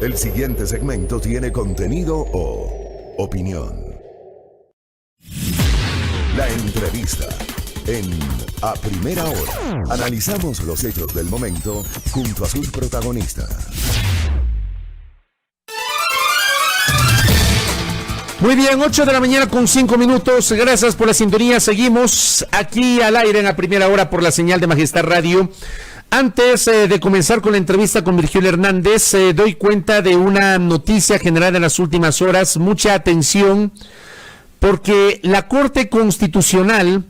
El siguiente segmento tiene contenido o opinión. La entrevista en A Primera Hora. Analizamos los hechos del momento junto a sus protagonistas. Muy bien, 8 de la mañana con 5 minutos. Gracias por la sintonía. Seguimos aquí al aire en A Primera Hora por la señal de Majestad Radio. Antes de comenzar con la entrevista con Virgilio Hernández, doy cuenta de una noticia generada en las últimas horas. Mucha atención, porque la Corte Constitucional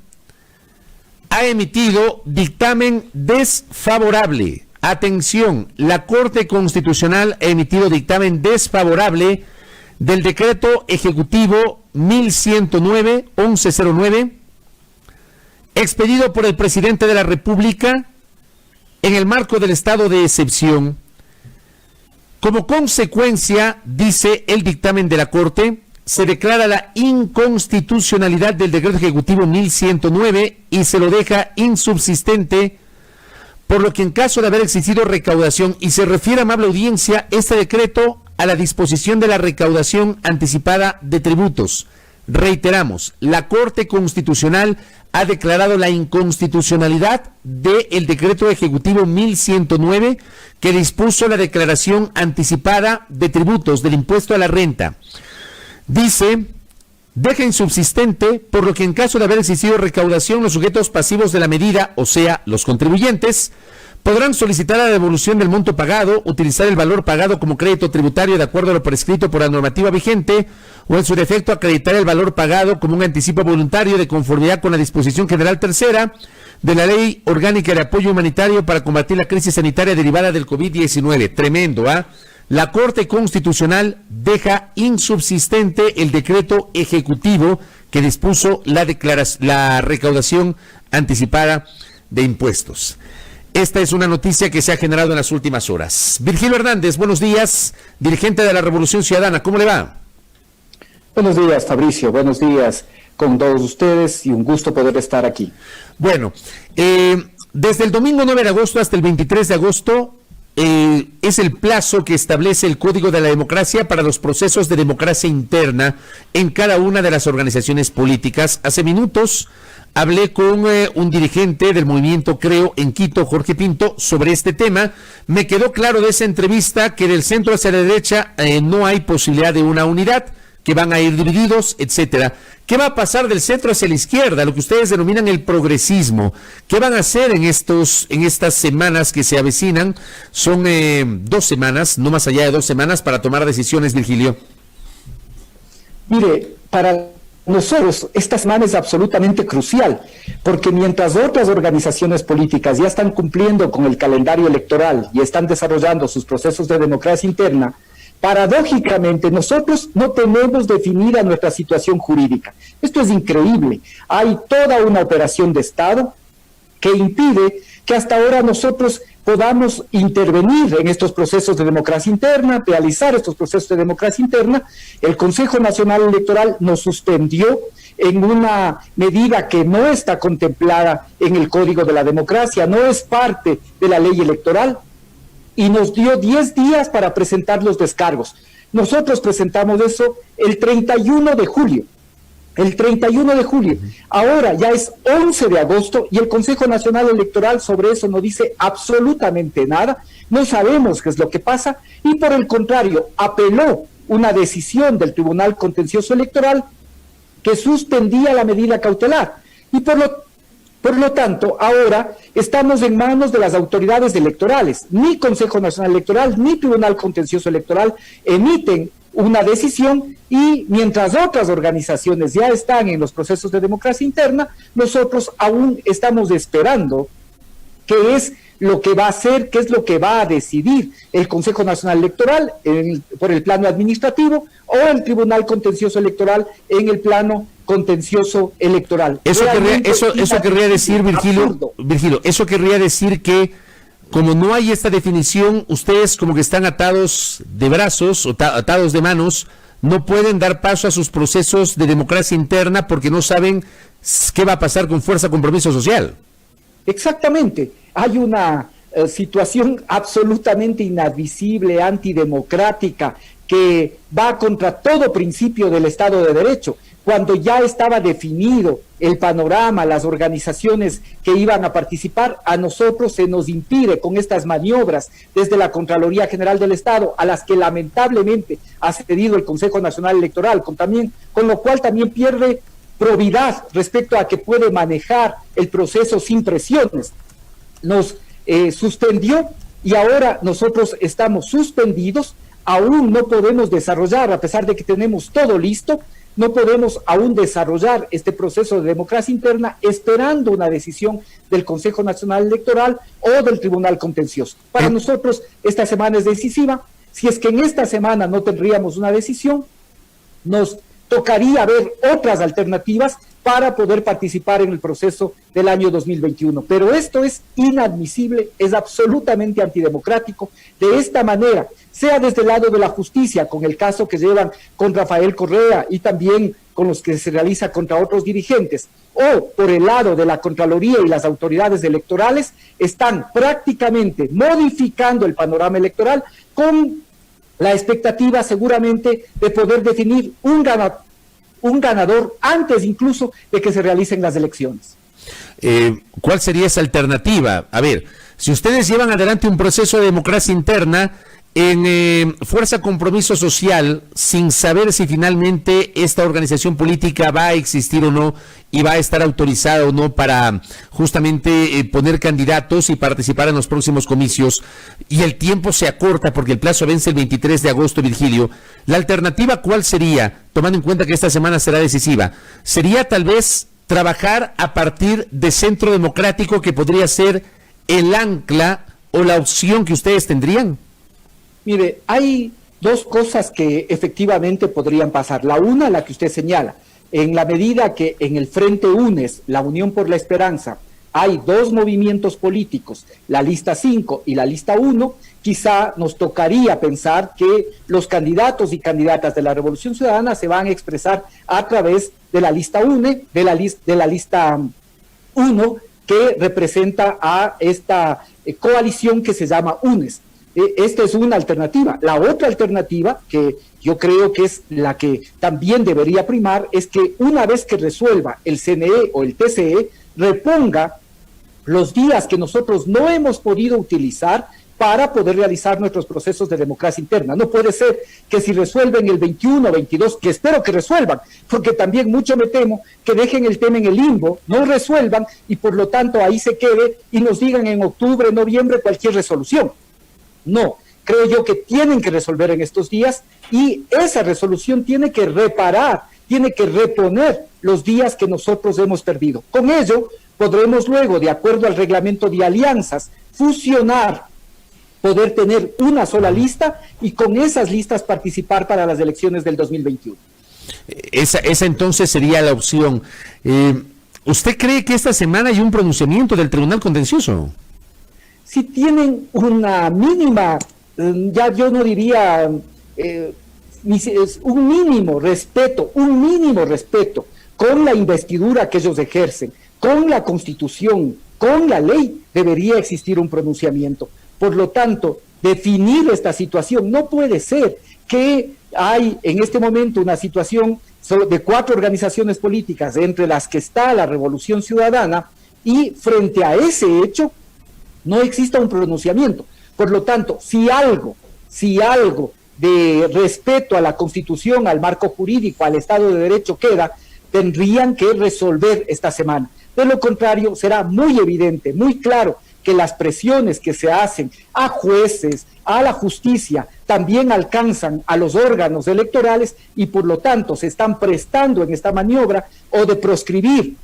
ha emitido dictamen desfavorable. Atención, la Corte Constitucional ha emitido dictamen desfavorable del decreto ejecutivo 1109, expedido por el presidente de la República en el marco del estado de excepción. Como consecuencia, dice el dictamen de la Corte, se declara la inconstitucionalidad del decreto ejecutivo 1109 y se lo deja insubsistente, por lo que en caso de haber existido recaudación, y se refiere, amable audiencia, este decreto a la disposición de la recaudación anticipada de tributos. Reiteramos, la Corte Constitucional ha declarado la inconstitucionalidad del decreto ejecutivo 1109 que dispuso la declaración anticipada de tributos del impuesto a la renta. Dice, deja insubsistente, por lo que en caso de haber existido recaudación, los sujetos pasivos de la medida, o sea, los contribuyentes, podrán solicitar la devolución del monto pagado, utilizar el valor pagado como crédito tributario de acuerdo a lo prescrito por la normativa vigente, o en su defecto acreditar el valor pagado como un anticipo voluntario de conformidad con la disposición general tercera de la Ley Orgánica de Apoyo Humanitario para combatir la crisis sanitaria derivada del COVID-19. Tremendo, ¿ah? La Corte Constitucional deja insubsistente el decreto ejecutivo que dispuso la recaudación anticipada de impuestos. Esta es una noticia que se ha generado en las últimas horas. Virgilio Hernández, buenos días, dirigente de la Revolución Ciudadana, ¿cómo le va? Buenos días, Fabricio, buenos días con todos ustedes y un gusto poder estar aquí. Bueno, desde el domingo 9 de agosto hasta el 23 de agosto es el plazo que establece el Código de la Democracia para los procesos de democracia interna en cada una de las organizaciones políticas. Hace minutos hablé con un dirigente del movimiento Creo en Quito, Jorge Pinto, sobre este tema. Me quedó claro de esa entrevista que del centro hacia la derecha no hay posibilidad de una unidad, que van a ir divididos, etcétera. ¿Qué va a pasar del centro hacia la izquierda, lo que ustedes denominan el progresismo? ¿Qué van a hacer en estas semanas que se avecinan? Son 2 semanas, no más allá de 2 semanas, para tomar decisiones, Virgilio. Mire, para nosotros esta semana es absolutamente crucial, porque mientras otras organizaciones políticas ya están cumpliendo con el calendario electoral y están desarrollando sus procesos de democracia interna, paradójicamente nosotros no tenemos definida nuestra situación jurídica. Esto es increíble. Hay toda una operación de Estado que impide que hasta ahora nosotros podamos intervenir en estos procesos de democracia interna, realizar estos procesos de democracia interna. El Consejo Nacional Electoral nos suspendió en una medida que no está contemplada en el Código de la Democracia, no es parte de la ley electoral, y nos dio 10 días para presentar los descargos. Nosotros presentamos eso el 31 de julio. El 31 de julio. Ahora ya es 11 de agosto y el Consejo Nacional Electoral sobre eso no dice absolutamente nada. No sabemos qué es lo que pasa y por el contrario apeló una decisión del Tribunal Contencioso Electoral que suspendía la medida cautelar. Y por lo tanto, ahora estamos en manos de las autoridades electorales. Ni Consejo Nacional Electoral ni Tribunal Contencioso Electoral emiten una decisión y mientras otras organizaciones ya están en los procesos de democracia interna, nosotros aún estamos esperando qué es lo que va a hacer, qué es lo que va a decidir el Consejo Nacional Electoral por el plano administrativo o el Tribunal Contencioso Electoral en el plano contencioso electoral. Eso querría decir, Virgilio, eso querría decir que como no hay esta definición, ustedes como que están atados de brazos o atados de manos, no pueden dar paso a sus procesos de democracia interna porque no saben qué va a pasar con Fuerza Compromiso Social. Exactamente. Hay una situación absolutamente inadmisible, antidemocrática, que va contra todo principio del Estado de Derecho, cuando ya estaba definido el panorama, las organizaciones que iban a participar. A nosotros se nos impide con estas maniobras desde la Contraloría General del Estado, a las que lamentablemente ha cedido el Consejo Nacional Electoral, con lo cual también pierde probidad respecto a que puede manejar el proceso sin presiones. Nos suspendió y ahora nosotros estamos suspendidos, aún no podemos desarrollar, a pesar de que tenemos todo listo, no podemos aún desarrollar este proceso de democracia interna esperando una decisión del Consejo Nacional Electoral o del Tribunal Contencioso. Para nosotros esta semana es decisiva. Si es que en esta semana no tendríamos una decisión, nos tocaría ver otras alternativas para poder participar en el proceso del año 2021. Pero esto es inadmisible, es absolutamente antidemocrático. De esta manera, sea desde el lado de la justicia, con el caso que llevan con Rafael Correa y también con los que se realiza contra otros dirigentes, o por el lado de la Contraloría y las autoridades electorales, están prácticamente modificando el panorama electoral con la expectativa seguramente de poder definir un ganador antes incluso de que se realicen las elecciones. ¿Cuál sería esa alternativa? A ver, si ustedes llevan adelante un proceso de democracia interna en Fuerza Compromiso Social, sin saber si finalmente esta organización política va a existir o no y va a estar autorizada o no para justamente poner candidatos y participar en los próximos comicios, y el tiempo se acorta porque el plazo vence el 23 de agosto, Virgilio, ¿la alternativa cuál sería, tomando en cuenta que esta semana será decisiva? ¿Sería tal vez trabajar a partir de Centro Democrático, que podría ser el ancla o la opción que ustedes tendrían? Mire, hay dos cosas que efectivamente podrían pasar. La una, la que usted señala, en la medida que en el Frente UNES, la Unión por la Esperanza, hay dos movimientos políticos, la lista 5 y la lista 1, quizá nos tocaría pensar que los candidatos y candidatas de la Revolución Ciudadana se van a expresar a través de la lista 1, de la lista 1, que representa a esta coalición que se llama UNES. Esta es una alternativa. La otra alternativa, que yo creo que es la que también debería primar, es que una vez que resuelva el CNE o el TCE, reponga los días que nosotros no hemos podido utilizar para poder realizar nuestros procesos de democracia interna. No puede ser que si resuelven el 21 o 22, que espero que resuelvan, porque también mucho me temo que dejen el tema en el limbo, no resuelvan y por lo tanto ahí se quede y nos digan en octubre, noviembre cualquier resolución. No, creo yo que tienen que resolver en estos días y esa resolución tiene que reparar, tiene que reponer los días que nosotros hemos perdido. Con ello podremos luego, de acuerdo al reglamento de alianzas, fusionar, poder tener una sola lista y con esas listas participar para las elecciones del 2021. Esa entonces sería la opción. ¿Usted cree que esta semana hay un pronunciamiento del Tribunal Contencioso? Si tienen una mínima, ya yo no diría, un mínimo respeto con la investidura que ellos ejercen, con la Constitución, con la ley, debería existir un pronunciamiento. Por lo tanto, definir esta situación, no puede ser que hay en este momento una situación de 4 organizaciones políticas, entre las que está la Revolución Ciudadana, y frente a ese hecho, no exista un pronunciamiento. Por lo tanto, si algo de respeto a la Constitución, al marco jurídico, al Estado de Derecho queda, tendrían que resolver esta semana. De lo contrario, será muy evidente, muy claro, que las presiones que se hacen a jueces, a la justicia, también alcanzan a los órganos electorales y por lo tanto se están prestando en esta maniobra o de proscribir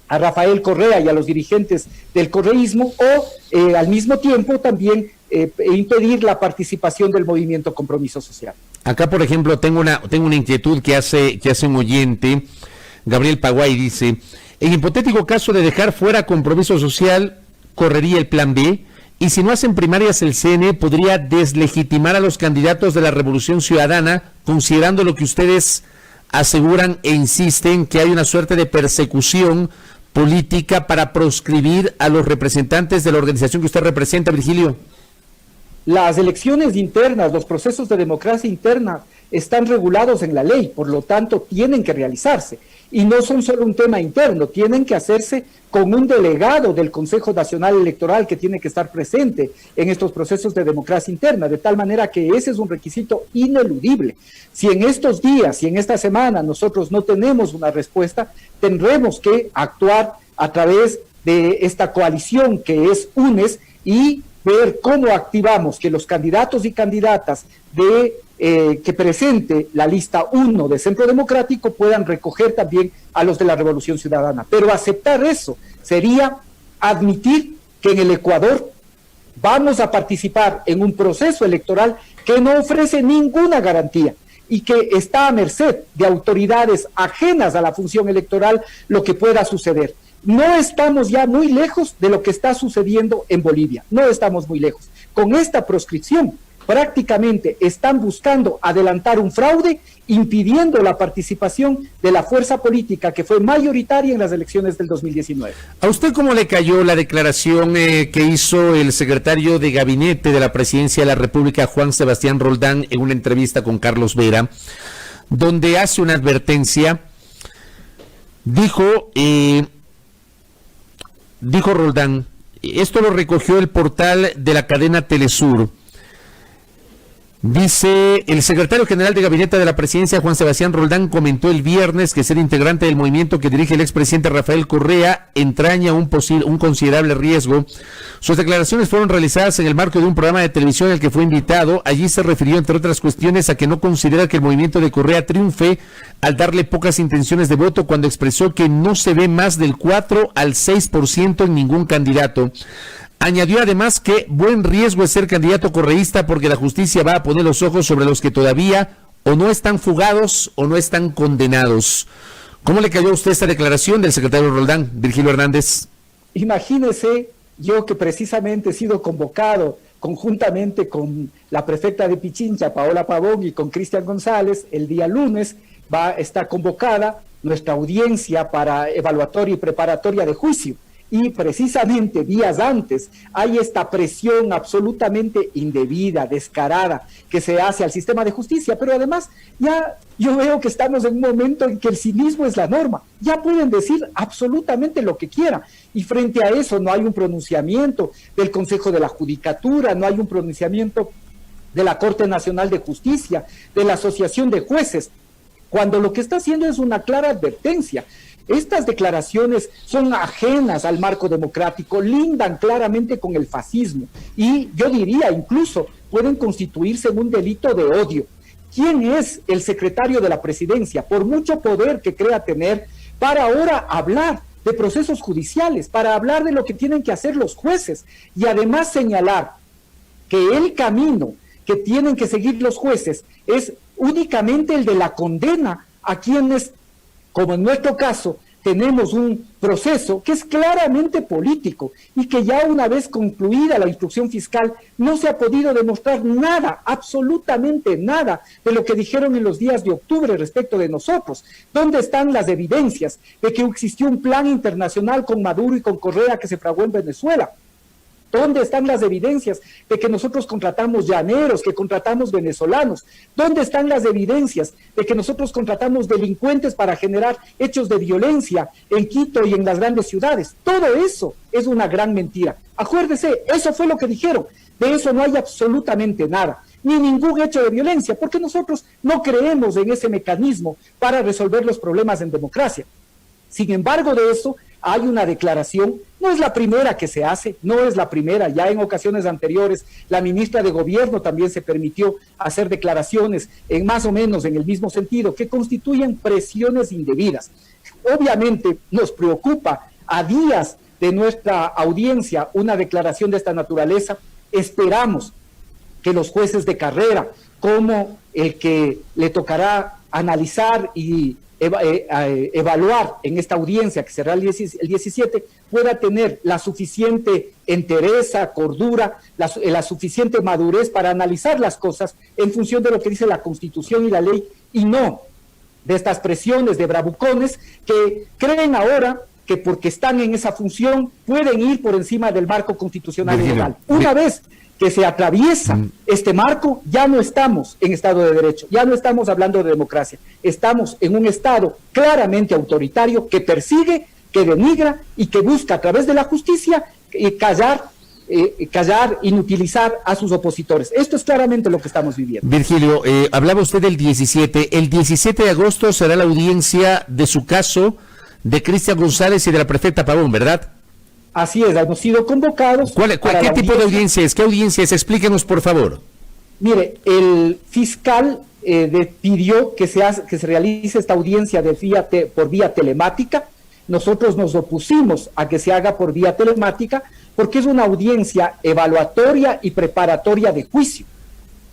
a Rafael Correa y a los dirigentes del correísmo o al mismo tiempo también impedir la participación del movimiento Compromiso Social. Acá, por ejemplo, tengo una inquietud que hace un oyente, Gabriel Paguay, dice: en hipotético caso de dejar fuera Compromiso Social, ¿correría el plan B? Y si no hacen primarias, el CNE podría deslegitimar a los candidatos de la Revolución Ciudadana, considerando lo que ustedes aseguran e insisten, que hay una suerte de persecución política para proscribir a los representantes de la organización que usted representa, Virgilio? Las elecciones internas, los procesos de democracia interna están regulados en la ley, por lo tanto tienen que realizarse. Y no son solo un tema interno, tienen que hacerse con un delegado del Consejo Nacional Electoral que tiene que estar presente en estos procesos de democracia interna, de tal manera que ese es un requisito ineludible. Si en estos días, si en esta semana nosotros no tenemos una respuesta, tendremos que actuar a través de esta coalición que es UNES y ver cómo activamos que los candidatos y candidatas que presente la lista 1 de Centro Democrático puedan recoger también a los de la Revolución Ciudadana. Pero aceptar eso sería admitir que en el Ecuador vamos a participar en un proceso electoral que no ofrece ninguna garantía y que está a merced de autoridades ajenas a la función electoral lo que pueda suceder. No estamos ya muy lejos de lo que está sucediendo en Bolivia, no estamos muy lejos. Con esta proscripción prácticamente están buscando adelantar un fraude, impidiendo la participación de la fuerza política que fue mayoritaria en las elecciones del 2019. ¿A usted cómo le cayó la declaración que hizo el secretario de Gabinete de la Presidencia de la República, Juan Sebastián Roldán, en una entrevista con Carlos Vera, donde hace una advertencia? Dijo Roldán, esto lo recogió el portal de la cadena Telesur. Dice, el secretario general de Gabinete de la Presidencia, Juan Sebastián Roldán, comentó el viernes que ser integrante del movimiento que dirige el expresidente Rafael Correa entraña un considerable riesgo. Sus declaraciones fueron realizadas en el marco de un programa de televisión al que fue invitado. Allí se refirió, entre otras cuestiones, a que no considera que el movimiento de Correa triunfe al darle pocas intenciones de voto, cuando expresó que no se ve más del 4 al 6% en ningún candidato. Añadió además que buen riesgo es ser candidato correísta porque la justicia va a poner los ojos sobre los que todavía o no están fugados o no están condenados. ¿Cómo le cayó a usted esta declaración del secretario Roldán, Virgilio Hernández? Imagínese, yo que precisamente he sido convocado conjuntamente con la prefecta de Pichincha, Paola Pavón, y con Cristian González, el día lunes está convocada nuestra audiencia para evaluatoria y preparatoria de juicio. Y precisamente días antes hay esta presión absolutamente indebida, descarada, que se hace al sistema de justicia, pero además ya yo veo que estamos en un momento en que el cinismo es la norma, ya pueden decir absolutamente lo que quieran, y frente a eso no hay un pronunciamiento del Consejo de la Judicatura, no hay un pronunciamiento de la Corte Nacional de Justicia, de la Asociación de Jueces, cuando lo que está haciendo es una clara advertencia. Estas declaraciones son ajenas al marco democrático, lindan claramente con el fascismo y yo diría incluso pueden constituirse en un delito de odio. ¿Quién es el secretario de la Presidencia? Por mucho poder que crea tener, para ahora hablar de procesos judiciales, para hablar de lo que tienen que hacer los jueces y además señalar que el camino que tienen que seguir los jueces es únicamente el de la condena a quienes, como en nuestro caso, tenemos un proceso que es claramente político y que ya una vez concluida la instrucción fiscal no se ha podido demostrar nada, absolutamente nada de lo que dijeron en los días de octubre respecto de nosotros. ¿Dónde están las evidencias de que existió un plan internacional con Maduro y con Correa que se fraguó en Venezuela? ¿Dónde están las evidencias de que nosotros contratamos llaneros, que contratamos venezolanos? ¿Dónde están las evidencias de que nosotros contratamos delincuentes para generar hechos de violencia en Quito y en las grandes ciudades? Todo eso es una gran mentira. Acuérdese, eso fue lo que dijeron. De eso no hay absolutamente nada, ni ningún hecho de violencia, porque nosotros no creemos en ese mecanismo para resolver los problemas en democracia. Sin embargo, de eso hay una declaración, no es la primera que se hace, no es la primera, ya en ocasiones anteriores la ministra de Gobierno también se permitió hacer declaraciones en más o menos en el mismo sentido, que constituyen presiones indebidas. Obviamente nos preocupa a días de nuestra audiencia una declaración de esta naturaleza. Esperamos que los jueces de carrera, como el que le tocará analizar y evaluar en esta audiencia que será el 17, pueda tener la suficiente entereza, cordura, la suficiente madurez para analizar las cosas en función de lo que dice la Constitución y la ley, y no de estas presiones de bravucones que creen ahora que porque están en esa función pueden ir por encima del marco constitucional y legal. Una vez que se atraviesa este marco, ya no estamos en Estado de Derecho, ya no estamos hablando de democracia, estamos en un Estado claramente autoritario que persigue, que denigra y que busca a través de la justicia callar, inutilizar a sus opositores. Esto es claramente lo que estamos viviendo. Virgilio, hablaba usted del 17. El 17 de agosto será la audiencia de su caso de Cristian González y de la prefecta Pavón, ¿verdad? Así es, hemos sido convocados. ¿Qué tipo de audiencia es? ¿Qué audiencia es? Explíquenos, por favor. Mire, el fiscal pidió que se realice esta audiencia por vía telemática. Nosotros nos opusimos a que se haga por vía telemática porque es una audiencia evaluatoria y preparatoria de juicio.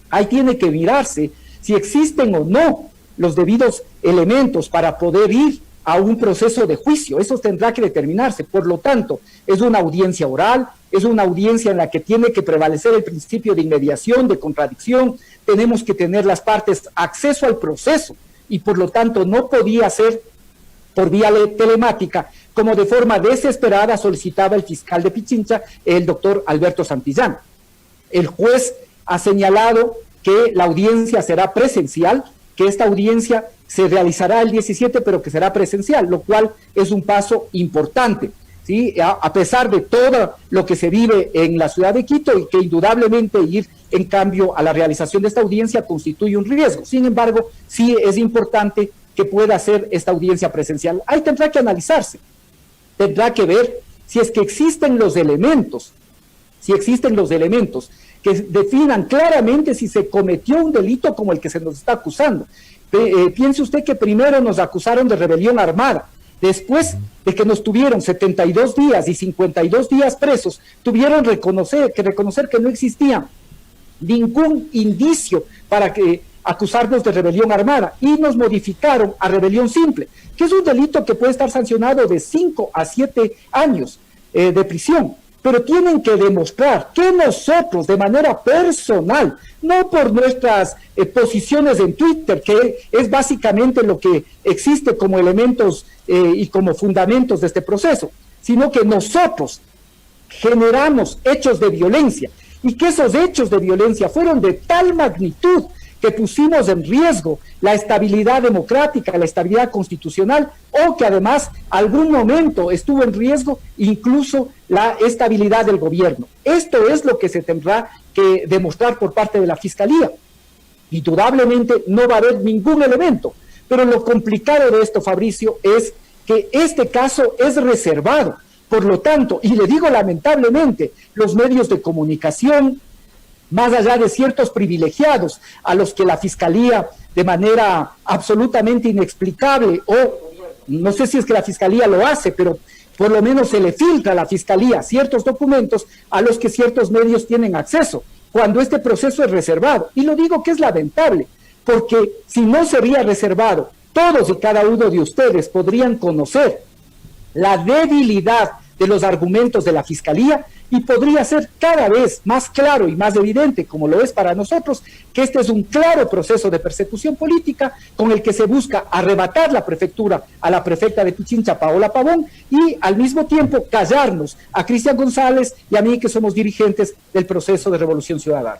Ahí tiene que mirarse si existen o no los debidos elementos para poder ir a un proceso de juicio. Eso tendrá que determinarse. Por lo tanto, es una audiencia oral, es una audiencia en la que tiene que prevalecer el principio de inmediación, de contradicción. Tenemos que tener las partes acceso al proceso y por lo tanto no podía ser por vía telemática, como de forma desesperada solicitaba el fiscal de Pichincha, el doctor Alberto Santillán. El juez ha señalado que la audiencia será presencial, que esta audiencia se realizará el 17, pero que será presencial, lo cual es un paso importante, ¿sí? A pesar de todo lo que se vive en la ciudad de Quito y que indudablemente ir en cambio a la realización de esta audiencia constituye un riesgo. Sin embargo, sí es importante que pueda ser esta audiencia presencial. Ahí tendrá que analizarse, tendrá que ver si es que existen los elementos que definan claramente si se cometió un delito como el que se nos está acusando. Piense usted que primero nos acusaron de rebelión armada, después de que nos tuvieron 72 días y 52 días presos, tuvieron que reconocer que no existía ningún indicio para acusarnos de rebelión armada y nos modificaron a rebelión simple, que es un delito que puede estar sancionado de 5 a 7 años de prisión. Pero tienen que demostrar que nosotros, de manera personal, no por nuestras posiciones en Twitter, que es básicamente lo que existe como elementos y como fundamentos de este proceso, sino que nosotros generamos hechos de violencia y que esos hechos de violencia fueron de tal magnitud que pusimos en riesgo la estabilidad democrática, la estabilidad constitucional, o que además algún momento estuvo en riesgo incluso la estabilidad del gobierno. Esto es lo que se tendrá que demostrar por parte de la Fiscalía. Indudablemente no va a haber ningún elemento, pero lo complicado de esto, Fabricio, es que este caso es reservado. Por lo tanto, y le digo lamentablemente, los medios de comunicación, más allá de ciertos privilegiados a los que la Fiscalía de manera absolutamente inexplicable, o no sé si es que la Fiscalía lo hace, pero por lo menos se le filtra a la Fiscalía ciertos documentos a los que ciertos medios tienen acceso, cuando este proceso es reservado. Y lo digo que es lamentable, porque si no sería reservado, todos y cada uno de ustedes podrían conocer la debilidad de los argumentos de la Fiscalía y podría ser cada vez más claro y más evidente, como lo es para nosotros, que este es un claro proceso de persecución política con el que se busca arrebatar la prefectura a la prefecta de Pichincha, Paola Pavón, y al mismo tiempo callarnos a Cristian González y a mí, que somos dirigentes del proceso de Revolución Ciudadana.